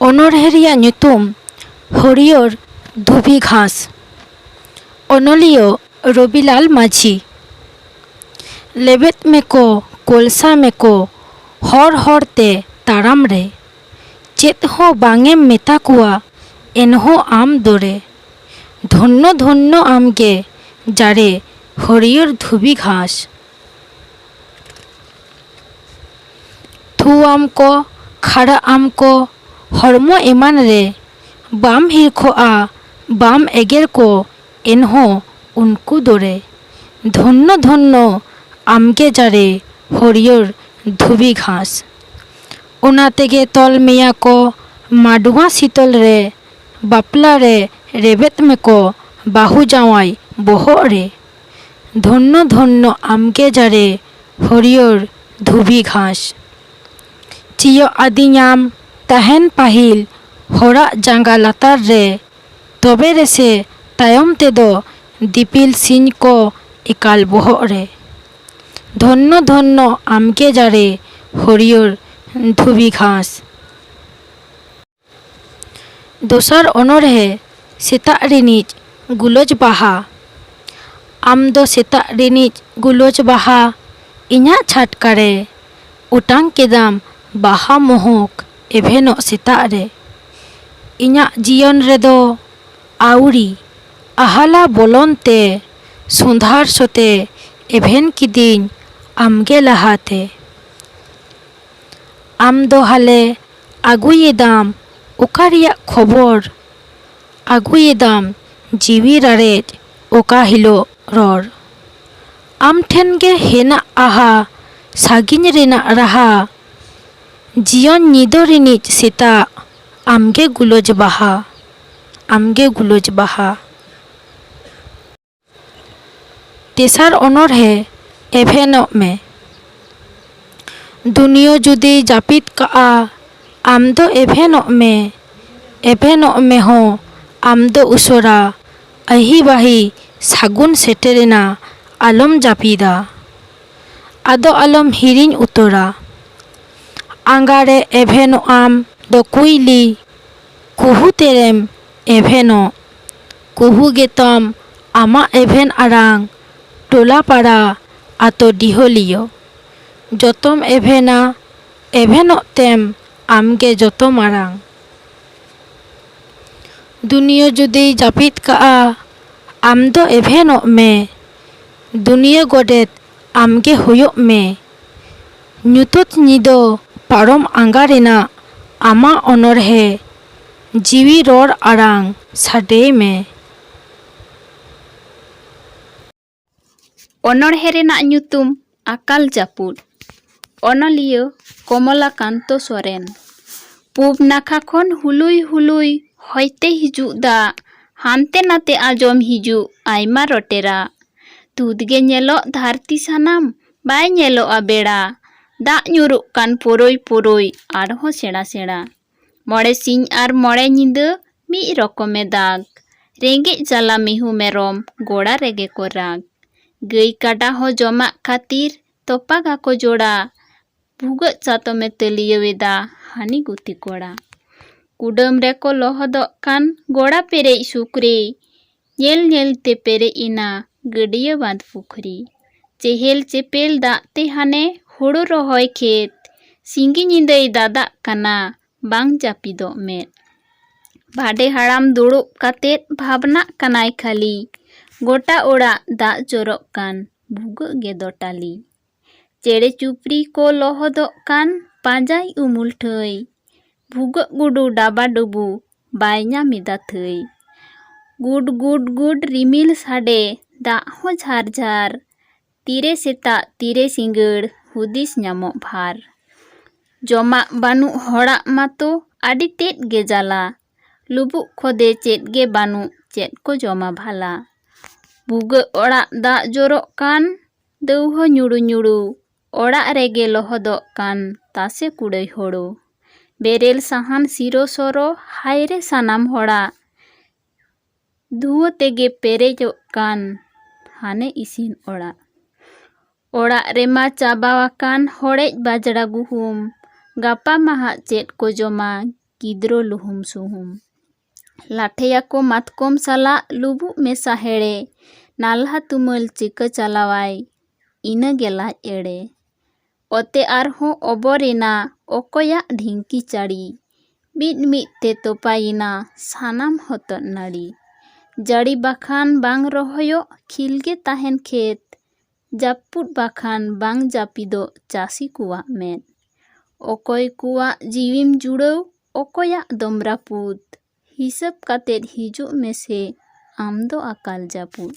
ᱚᱱᱚᱬᱦᱮ ᱨᱮᱭᱟᱜ ᱧᱩᱛᱩᱢ ᱦᱚᱨᱤᱭᱚᱨ ᱫᱷᱩᱵᱤ ᱜᱷᱟᱸᱥ। ᱚᱱᱚᱞᱤᱭᱟᱹ ᱨᱚᱵᱤᱞᱟᱞ ᱢᱟᱹᱡᱷᱤ। ᱞᱮᱵᱮᱫ ᱢᱮᱠᱚ ᱠᱚᱞᱥᱟ ᱢᱮᱠᱚ ᱦᱚᱨ ᱦᱚᱨᱛᱮ ᱛᱟᱲᱟᱢ ᱨᱮ, ᱪᱮᱫ ᱦᱚᱸ ᱵᱟᱝᱮᱢ ᱢᱮᱛᱟ ᱠᱚᱣᱟ ᱮᱱᱦᱚᱸ ᱟᱢ ᱫᱚᱨᱮ। ᱫᱷᱚᱱᱱᱚ ᱫᱷᱚᱱᱱᱚ ᱟᱢᱜᱮ ᱡᱟᱲᱮ ᱦᱚᱨᱤᱭᱚᱨ ᱫᱷᱩᱵᱤ ᱜᱷᱟᱸᱥ। ᱛᱷᱩᱣᱟᱢ ᱠᱚ ᱠᱷᱟᱲᱟᱜ ᱟᱢ ᱠᱚ ᱦᱚᱲᱢᱚ ᱮᱢᱟᱱ ᱨᱮ, ᱵᱟᱢ ᱦᱤᱨᱠᱷᱚᱜᱼᱟ ᱵᱟᱢ ᱮᱜᱮᱨ ᱠᱚ ᱮᱱᱦᱚᱸ ᱩᱱᱠᱩ ᱫᱚᱨᱮ। ᱫᱷᱚᱱᱱᱚ ᱫᱷᱚᱱᱱᱚ ᱟᱢᱜᱮ ᱡᱟᱲᱮ ᱦᱚᱨᱤᱭᱚᱨ ᱫᱷᱩᱵᱤ ᱜᱷᱟᱸᱥ। ᱚᱱᱟ ᱛᱮᱜᱮ ᱛᱚᱞ ᱢᱮᱭᱟ ᱠᱚ ᱢᱟᱰᱣᱟ ᱥᱤᱛᱚᱞ ᱨᱮ, ᱵᱟᱯᱞᱟ ᱨᱮ ᱨᱮᱵᱮᱫ ᱢᱮᱠᱚ ᱵᱟᱹᱦᱩ ᱡᱟᱶᱟᱭ ᱵᱚᱦᱚᱜ ᱨᱮ। ᱫᱷᱚᱱᱱᱚ ᱫᱷᱚᱱᱱᱚ ᱟᱢᱜᱮ ᱡᱟᱲᱮ ᱦᱚᱨᱤᱭᱚᱨ ᱫᱷᱩᱵᱤ ᱜᱷᱟᱸᱥ। ᱪᱤᱭᱚᱜ ᱟᱹᱫᱤᱧᱟᱢ ᱛᱟᱦᱮᱱ ᱯᱟᱹᱦᱤᱞ ᱦᱚᱲᱟᱜ ᱡᱟᱸᱜᱟ ᱞᱟᱛᱟᱨ ᱨᱮ, ᱛᱚᱵᱮ ᱨᱮᱥᱮ ᱛᱟᱭᱚᱢ ᱛᱮᱫᱚ ᱫᱤᱯᱤᱞ ᱥᱤᱧ ᱠᱚ ᱮᱠᱟᱞ ᱵᱚᱦᱚᱜ ᱨᱮ। ᱫᱷᱚᱱᱱᱚ ᱫᱷᱚᱱᱱᱚ ᱟᱢᱜᱮ ᱡᱟᱲᱮ ᱦᱚᱨᱤᱭᱚᱨ ᱫᱷᱩᱵᱤ ᱜᱷᱟᱸᱥ। ᱫᱚᱥᱟᱨ ᱚᱱᱚᱬᱦᱮ ᱥᱮᱛᱟᱜ ᱨᱤᱱᱤᱡ ᱜᱩᱞᱟᱹᱡ ᱵᱟᱦᱟ। ᱟᱢ ᱫᱚ ᱥᱮᱛᱟᱜ ᱨᱤᱱᱤᱡ ᱜᱩᱞᱟᱹᱡ ᱵᱟᱦᱟ, ᱤᱧᱟᱹᱜ ᱪᱷᱟᱴᱠᱟᱨᱮ ᱚᱴᱟᱝ ᱠᱮᱫᱟᱢ ᱵᱟᱦᱟ ᱢᱚᱦᱚᱠ ᱮᱵᱷᱮᱱᱚᱜ ᱥᱮᱛᱟᱜ ᱨᱮ। ᱤᱧᱟᱹᱜ ᱡᱤᱭᱚᱱ ᱨᱮᱫᱚ ᱟᱹᱣᱨᱤ ᱟᱦᱟᱞᱟ ᱵᱚᱞᱚᱱ ᱛᱮ ᱥᱚᱸᱫᱷᱟᱲ ᱥᱚᱛᱮ ᱮᱵᱷᱮᱱ ᱠᱤᱫᱤᱧ ᱟᱢᱜᱮ ᱞᱟᱦᱟᱛᱮ। ᱟᱢ ᱫᱚ ᱦᱟᱞᱮ ᱟᱹᱜᱩᱭᱮᱫᱟᱢ ᱚᱠᱟ ᱨᱮᱭᱟᱜ ᱠᱷᱚᱵᱚᱨ, ᱟᱹᱜᱩᱭᱮᱫᱟᱢ ᱡᱤᱣᱤ ᱨᱟᱲᱮᱡ ᱚᱠᱟ ᱦᱤᱞᱳᱜ ᱨᱚᱲ। ᱟᱢ ᱴᱷᱮᱱ ᱜᱮ ᱦᱮᱱᱟᱜ ᱟᱦᱟ ᱥᱟᱺᱜᱤᱧ ᱨᱮᱱᱟᱜ ᱨᱟᱦᱟ, ᱡᱤᱭᱚᱱ ᱧᱤᱫᱟᱹ ᱨᱤᱱᱤᱡ ᱥᱮᱛᱟᱜ ᱟᱢᱜᱮ ᱜᱩᱞᱟᱹᱡ ᱵᱟᱦᱟ, ᱟᱢᱜᱮ ᱜᱩᱞᱟᱹᱡ ᱵᱟᱦᱟ। ᱛᱮᱥᱟᱨ ᱚᱱᱚᱬᱦᱮ ᱮᱵᱷᱮᱱᱚᱜ ᱢᱮ। ᱫᱩᱱᱤᱭᱟᱹ ᱡᱩᱫᱤᱭ ᱡᱟᱹᱯᱤᱫ ᱠᱟᱜᱼᱟ ᱟᱢ ᱫᱚ ᱮᱵᱷᱮᱱᱚᱜ ᱢᱮ। ᱮᱵᱷᱮᱱᱚᱜ ᱢᱮ ᱦᱚ ᱟᱢ ᱫᱚ ᱩᱥᱟᱹᱨᱟ, ᱟᱹᱦᱤ ᱵᱟᱹᱦᱤ ᱥᱟᱹᱜᱩᱱ ᱥᱮᱴᱮᱨᱮᱱᱟ ᱟᱞᱚᱢ ᱡᱟᱹᱯᱤᱫᱟ, ᱟᱫᱚ ᱟᱞᱚᱢ ᱦᱤᱲᱤᱧ ᱩᱛᱟᱹᱨᱟ। ᱟᱸᱜᱟᱨᱮ ᱮᱵᱷᱮᱱᱚᱜ ᱟᱢ ᱫᱚ ᱠᱩᱭᱞᱤ, ᱠᱩᱦᱩ ᱛᱮᱨᱮᱢ ᱮᱵᱷᱮᱱᱚᱜ, ᱠᱩᱦᱩ ᱜᱮᱛᱟᱢ ᱟᱢᱟᱜ ᱮᱵᱷᱮᱱ ᱟᱲᱟᱝ। ᱴᱚᱞᱟ ᱯᱟᱲᱟ ᱟᱛᱳ ᱰᱤᱦᱚᱞᱤᱭᱟᱹ, ᱡᱚᱛᱚᱢ ᱮᱵᱷᱮᱱᱟ ᱮᱵᱷᱮᱱᱚᱜ ᱛᱮᱢ ᱟᱢᱜᱮ ᱡᱚᱛᱚ ᱢᱟᱨᱟᱝ। ᱫᱩᱱᱤᱭᱟᱹ ᱡᱩᱫᱤᱭ ᱡᱟᱹᱯᱤᱫ ᱠᱟᱜᱼᱟ ᱟᱢ ᱫᱚ ᱮᱵᱷᱮᱱᱚᱜ ᱢᱮ। ᱫᱩᱱᱤᱭᱟᱹ ᱜᱚᱰᱮᱛ ᱟᱢᱜᱮ ᱦᱩᱭᱩᱜ ᱢᱮ। ᱧᱩᱛᱟᱹᱛ ᱧᱤᱫᱟᱹ ᱯᱟᱨᱚᱢ ᱟᱸᱜᱟ ᱨᱮᱱᱟᱜ ᱟᱢᱟᱜ ᱚᱱᱚᱬᱦᱮ, ᱡᱤᱣᱤ ᱨᱚᱲ ᱟᱲᱟᱝ ᱥᱟᱰᱮᱭ ᱢᱮ। ᱚᱱᱚᱬᱦᱮ ᱨᱮᱱᱟᱜ ᱧᱩᱛᱩᱢ ᱟᱠᱟᱞ ᱡᱟᱹᱯᱩᱫ। ᱚᱱᱚᱞᱤᱭᱟᱹ ᱠᱚᱢᱚᱞᱟ ᱠᱟᱱᱛᱚ ᱥᱚᱨᱮᱱ। ᱯᱩᱵ ᱱᱟᱠᱷᱟ ᱠᱷᱚᱱ ᱦᱩᱞᱩᱭ ᱦᱩᱞᱩᱭ ᱦᱚᱭᱛᱮ ᱦᱤᱡᱩᱜ ᱫᱟᱜ, ᱦᱟᱱᱛᱮ ᱱᱟᱛᱮ ᱟᱸᱡᱚᱢ ᱦᱤᱡᱩᱜ ᱟᱭᱢᱟ ᱨᱚᱴᱮ ᱨᱟᱜ। ᱛᱩᱫ ᱜᱮ ᱧᱮᱞᱚᱜ ᱫᱷᱟᱹᱨᱛᱤ ᱥᱟᱱᱟᱢ, ᱵᱟᱭ ᱧᱮᱞᱚᱜᱼᱟ ᱵᱮᱲᱟ। ᱫᱟᱜ ᱧᱩᱨᱩᱜ ᱠᱟᱱ ᱯᱚᱨᱚᱭ ᱯᱚᱨᱚᱭ ᱟᱨᱦᱚᱸ ᱥᱮᱬᱟ ᱥᱮᱬᱟ। ᱢᱚᱬᱮ ᱥᱤᱧ ᱟᱨ ᱢᱚᱬᱮ ᱧᱤᱫᱟᱹ ᱢᱤᱫ ᱨᱚᱠᱚᱢᱮ ᱫᱟᱜ। ᱨᱮᱸᱜᱮᱡ ᱡᱟᱞᱟ ᱢᱤᱦᱩ ᱢᱮᱨᱚᱢ ᱜᱚᱲᱟ ᱨᱮᱜᱮ ᱠᱚ ᱨᱟᱜ। ᱜᱟᱹᱭ ᱠᱟᱰᱟ ᱦᱚᱸ ᱡᱚᱢᱟᱜ ᱠᱷᱟᱹᱛᱤᱨ ᱛᱚᱯᱟᱜᱟᱠᱚ ᱡᱚᱲᱟ। ᱵᱷᱩᱜᱟᱹᱜ ᱪᱟᱛᱚᱢᱮ ᱛᱟᱹᱞᱤᱭᱟᱹᱣ ᱮᱫᱟ ᱦᱟᱹᱱᱤ ᱜᱩᱛᱤ ᱠᱚᱲᱟ। ᱠᱩᱰᱟᱹᱢ ᱨᱮᱠᱚ ᱞᱚᱦᱚᱫᱚᱜ ᱠᱟᱱ ᱜᱚᱲᱟ ᱯᱮᱨᱮᱡ ᱥᱩᱠᱨᱤ, ᱧᱮᱞ ᱧᱮᱞᱛᱮ ᱯᱮᱨᱮᱡ ᱮᱱᱟ ᱜᱟᱹᱰᱭᱟᱹ ᱵᱟᱸᱫᱷ ᱯᱩᱠᱷᱨᱤ। ᱪᱮᱦᱮᱞ ᱪᱮᱯᱮᱞ ᱫᱟᱜ ᱛᱮ ᱦᱟᱱᱮ ᱦᱳᱲᱳ ᱨᱚᱦᱚᱭ ᱠᱷᱮᱛ, ᱥᱤᱸᱜᱤ ᱧᱤᱫᱟᱹᱭ ᱫᱟᱫᱟᱜ ᱠᱟᱱᱟ ᱵᱟᱝ ᱡᱟᱹᱯᱤᱫᱚᱜ ᱢᱮᱫ। ᱵᱷᱟᱰᱮ ᱦᱟᱲᱟᱢ ᱫᱩᱲᱩᱵ ᱠᱟᱛᱮᱫ ᱵᱷᱟᱵᱽᱱᱟᱜ ᱠᱟᱱᱟᱭ ᱠᱷᱟᱹᱞᱤ, ᱜᱚᱴᱟ ᱚᱲᱟᱜ ᱫᱟᱜ ᱡᱚᱨᱚᱜ ᱠᱟᱱ ᱵᱷᱩᱜᱟᱹᱜ ᱜᱮ ᱫᱚᱴᱟᱞᱤ। ᱪᱮᱬᱮ ᱪᱩᱯᱲᱤ ᱠᱚ ᱞᱚᱦᱚᱫᱚᱜ ᱠᱟᱱ ᱯᱟᱸᱡᱟᱭ ᱩᱢᱩᱞ ᱴᱷᱟᱹᱭ, ᱵᱷᱩᱜᱟᱹᱜ ᱜᱩᱰᱩ ᱰᱟᱵᱟ ᱰᱩᱵᱩ ᱵᱟᱭ ᱧᱟᱢ ᱮᱫᱟ ᱛᱷᱟᱹᱭ। ᱜᱩᱰ ᱜᱩᱰ ᱜᱩᱰ ᱨᱤᱢᱤᱞ ᱥᱟᱰᱮ ᱫᱟᱜ ᱦᱚᱸ ᱡᱷᱟᱨ ᱡᱷᱟᱨ, ᱛᱤᱨᱮ ᱥᱮᱛᱟᱜ ᱛᱤᱨᱮ ᱥᱤᱸᱜᱟᱹᱲ ᱦᱩᱫᱤᱥ ᱧᱟᱢᱚᱜ ᱵᱷᱟᱨ। ᱡᱚᱢᱟᱜ ᱵᱟᱹᱱᱩᱜ ᱦᱚᱲᱟᱜ ᱢᱟᱛᱚ ᱟᱹᱰᱤ ᱛᱮᱫ ᱜᱮ ᱡᱟᱞᱟ, ᱞᱩᱵᱩᱜ ᱠᱷᱚᱫᱮ ᱪᱮᱫ ᱜᱮ ᱵᱟᱹᱱᱩᱜ ᱪᱮᱫ ᱠᱚ ᱡᱚᱢᱟ ᱵᱷᱟᱞᱟ। ᱵᱷᱩᱜᱟᱹᱜ ᱚᱲᱟᱜ ᱫᱟᱜ ᱡᱚᱨᱚᱜ ᱠᱟᱱ ᱫᱟᱹᱣᱦᱟᱹ ᱧᱩᱲᱩ ᱧᱩᱲᱩ, ᱚᱲᱟᱜ ᱨᱮᱜᱮ ᱞᱚᱦᱚᱫᱚᱜ ᱠᱟᱱ ᱛᱟᱥᱮ ᱠᱩᱲᱟᱹᱭ ᱦᱳᱲᱳ। ᱵᱮᱨᱮᱞ ᱥᱟᱦᱟᱱ ᱥᱤᱨᱚ ᱥᱚᱨᱚ ᱦᱟᱭᱨᱮ ᱥᱟᱱᱟᱢ ᱦᱚᱲᱟᱜ, ᱫᱷᱩᱶᱟᱹ ᱛᱮᱜᱮ ᱯᱮᱨᱮᱡᱚᱜ ᱠᱟᱱ ᱦᱟᱱᱮ ᱤᱥᱤᱱ ᱚᱲᱟᱜ। ᱚᱲᱟᱜ ᱨᱮᱢᱟ ᱪᱟᱵᱟ ᱟᱠᱟᱱ ᱦᱚᱲᱮᱡ ᱵᱟᱡᱽᱲᱟ ᱜᱩᱦᱩᱢ, ᱜᱟᱯᱟ ᱢᱟ ᱦᱟᱸᱜ ᱪᱮᱫ ᱠᱚ ᱡᱚᱢᱟ ᱜᱤᱫᱽᱨᱟᱹ ᱞᱩᱦᱩᱢ ᱥᱩᱦᱩᱢ ᱞᱟᱴᱷᱮᱭᱟᱠᱚ ᱢᱟᱛᱠᱚᱢ ᱥᱟᱞᱟᱜ ᱞᱩᱵᱩᱜ ᱢᱮᱥᱟ ᱦᱮᱲᱮ ᱱᱟᱞᱦᱟ ᱛᱩᱢᱟᱹᱞ ᱪᱤᱠᱟᱹ ᱪᱟᱞᱟᱣᱟᱭ ᱤᱱᱟᱹᱜᱮ ᱞᱟᱡ ᱮᱲᱮ ᱚᱛᱮ ᱟᱨᱦᱚᱸ ᱚᱵᱚᱨᱮᱱᱟ ᱚᱠᱚᱭᱟᱜ ᱰᱷᱤᱝᱠᱤ ᱪᱟᱹᱲᱤ ᱢᱤᱫ ᱢᱤᱫ ᱛᱮ ᱛᱚᱯᱟᱭᱮᱱᱟ ᱥᱟᱱᱟᱢ ᱦᱚᱛᱚᱫ ᱱᱟᱹᱲᱤ ᱡᱟᱹᱲᱤ ᱵᱟᱠᱷᱟᱱ ᱵᱟᱝ ᱨᱚᱦᱚᱭᱚᱜ ᱠᱷᱤᱞᱜᱮ ᱛᱟᱦᱮᱱ ᱠᱷᱮᱛ ᱡᱟᱹᱯᱩᱫ ᱵᱟᱠᱷᱟᱱ ᱵᱟᱝ ᱡᱟᱹᱯᱤᱫᱚᱜ ᱪᱟᱹᱥᱤ ᱠᱚᱣᱟᱜ ᱢᱮᱫ ᱚᱠᱚᱭ ᱠᱚᱣᱟᱜ ᱡᱤᱣᱤᱢ ᱡᱩᱲᱟᱹᱣ ᱚᱠᱚᱭᱟᱜ ᱫᱚᱢ ᱨᱟᱹᱯᱩᱫ ᱦᱤᱥᱟᱹᱵ ᱠᱟᱛᱮᱫ ᱦᱤᱡᱩᱜ ᱢᱮᱥᱮ ᱟᱢ ᱫᱚ ᱟᱠᱟᱞ ᱡᱟᱹᱯᱩᱫ।